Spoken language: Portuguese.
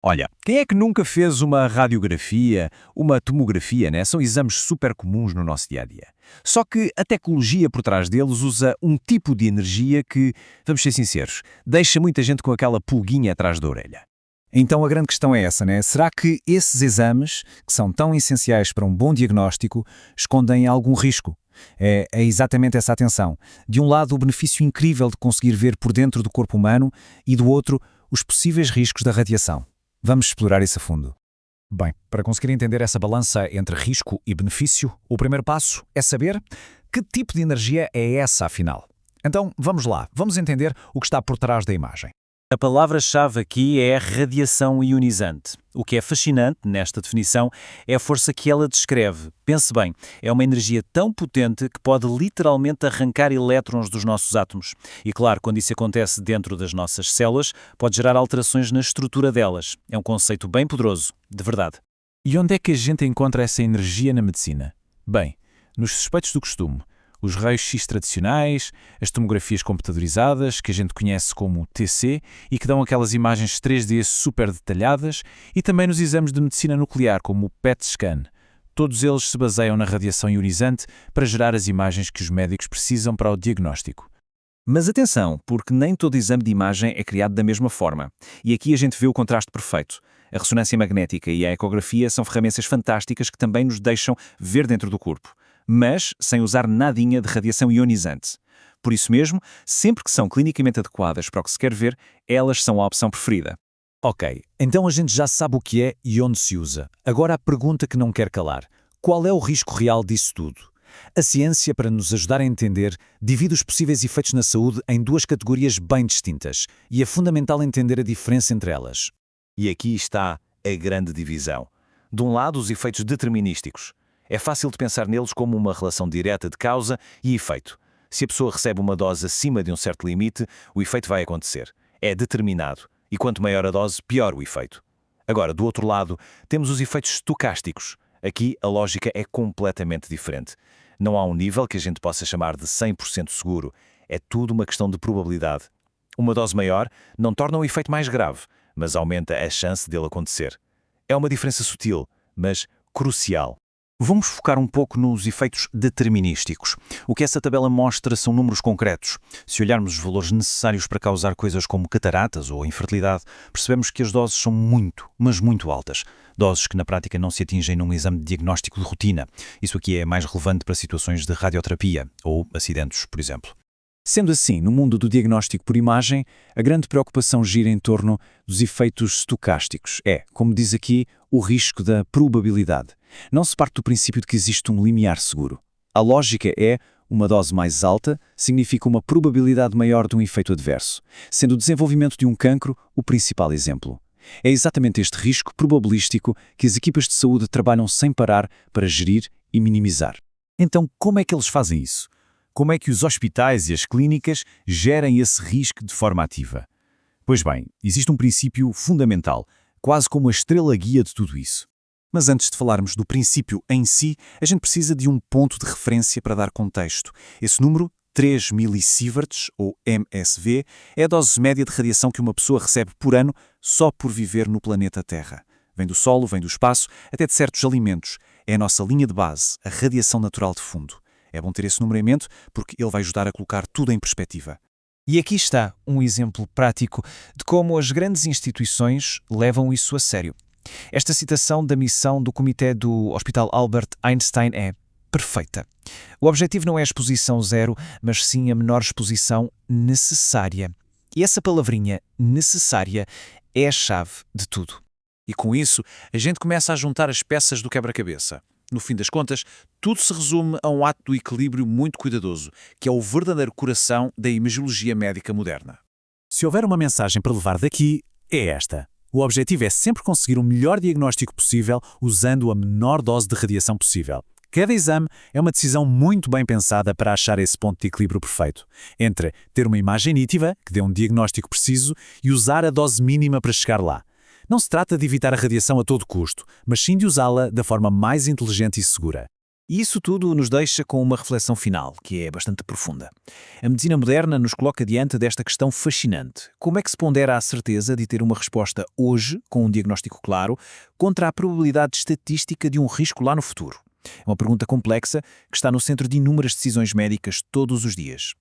Olha, quem é que nunca fez uma radiografia, uma tomografia, né? São exames super comuns no nosso dia-a-dia. Só que a tecnologia por trás deles usa um tipo de energia que, vamos ser sinceros, deixa muita gente com aquela pulguinha atrás da orelha. Então a grande questão é essa, né? Será que esses exames, que são tão essenciais para um bom diagnóstico, escondem algum risco? É exatamente essa atenção. De um lado, o benefício incrível de conseguir ver por dentro do corpo humano e do outro, os possíveis riscos da radiação. Vamos explorar isso a fundo. Bem, para conseguir entender essa balança entre risco e benefício, o primeiro passo é saber que tipo de energia é essa, afinal. Então, vamos lá, vamos entender o que está por trás da imagem. A palavra-chave aqui é radiação ionizante. O que é fascinante nesta definição é a força que ela descreve. Pense bem, é uma energia tão potente que pode literalmente arrancar elétrons dos nossos átomos. E claro, quando isso acontece dentro das nossas células, pode gerar alterações na estrutura delas. É um conceito bem poderoso, de verdade. E onde é que a gente encontra essa energia na medicina? Bem, nos suspeitos do costume. Os raios-x tradicionais, as tomografias computadorizadas, que a gente conhece como TC, e que dão aquelas imagens 3D super detalhadas, e também nos exames de medicina nuclear, como o PET scan. Todos eles se baseiam na radiação ionizante para gerar as imagens que os médicos precisam para o diagnóstico. Mas atenção, porque nem todo exame de imagem é criado da mesma forma. E aqui a gente vê o contraste perfeito. A ressonância magnética e a ecografia são ferramentas fantásticas que também nos deixam ver dentro do corpo, mas sem usar nadinha de radiação ionizante. Por isso mesmo, sempre que são clinicamente adequadas para o que se quer ver, elas são a opção preferida. Ok, então a gente já sabe o que é e onde se usa. Agora a pergunta que não quer calar. Qual é o risco real disso tudo? A ciência, para nos ajudar a entender, divide os possíveis efeitos na saúde em duas categorias bem distintas, e é fundamental entender a diferença entre elas. E aqui está a grande divisão. De um lado, os efeitos determinísticos. É fácil de pensar neles como uma relação direta de causa e efeito. Se a pessoa recebe uma dose acima de um certo limite, o efeito vai acontecer. É determinado. E quanto maior a dose, pior o efeito. Agora, do outro lado, temos os efeitos estocásticos. Aqui a lógica é completamente diferente. Não há um nível que a gente possa chamar de 100% seguro. É tudo uma questão de probabilidade. Uma dose maior não torna o efeito mais grave, mas aumenta a chance dele acontecer. É uma diferença sutil, mas crucial. Vamos focar um pouco nos efeitos determinísticos. O que essa tabela mostra são números concretos. Se olharmos os valores necessários para causar coisas como cataratas ou infertilidade, percebemos que as doses são muito, mas muito altas. Doses que na prática não se atingem num exame de diagnóstico de rotina. Isso aqui é mais relevante para situações de radioterapia ou acidentes, por exemplo. Sendo assim, no mundo do diagnóstico por imagem, a grande preocupação gira em torno dos efeitos estocásticos. É, como diz aqui, o risco da probabilidade. Não se parte do princípio de que existe um limiar seguro. A lógica é, uma dose mais alta significa uma probabilidade maior de um efeito adverso, sendo o desenvolvimento de um cancro o principal exemplo. É exatamente este risco probabilístico que as equipas de saúde trabalham sem parar para gerir e minimizar. Então, como é que eles fazem isso? Como é que os hospitais e as clínicas gerem esse risco de forma ativa? Pois bem, existe um princípio fundamental, quase como a estrela guia de tudo isso. Mas antes de falarmos do princípio em si, a gente precisa de um ponto de referência para dar contexto. Esse número, 3 millisieverts, ou MSV, é a dose média de radiação que uma pessoa recebe por ano só por viver no planeta Terra. Vem do solo, vem do espaço, até de certos alimentos. É a nossa linha de base, a radiação natural de fundo. É bom ter esse número em mente porque ele vai ajudar a colocar tudo em perspectiva. E aqui está um exemplo prático de como as grandes instituições levam isso a sério. Esta citação da missão do comitê do Hospital Albert Einstein é perfeita. O objetivo não é a exposição zero, mas sim a menor exposição necessária. E essa palavrinha, necessária, é a chave de tudo. E com isso, a gente começa a juntar as peças do quebra-cabeça. No fim das contas, tudo se resume a um ato do equilíbrio muito cuidadoso, que é o verdadeiro coração da imagiologia médica moderna. Se houver uma mensagem para levar daqui, é esta. O objetivo é sempre conseguir o melhor diagnóstico possível usando a menor dose de radiação possível. Cada exame é uma decisão muito bem pensada para achar esse ponto de equilíbrio perfeito, entre ter uma imagem nítida, que dê um diagnóstico preciso, e usar a dose mínima para chegar lá. Não se trata de evitar a radiação a todo custo, mas sim de usá-la da forma mais inteligente e segura. E isso tudo nos deixa com uma reflexão final, que é bastante profunda. A medicina moderna nos coloca diante desta questão fascinante. Como é que se pondera a certeza de ter uma resposta hoje, com um diagnóstico claro, contra a probabilidade estatística de um risco lá no futuro? É uma pergunta complexa que está no centro de inúmeras decisões médicas todos os dias.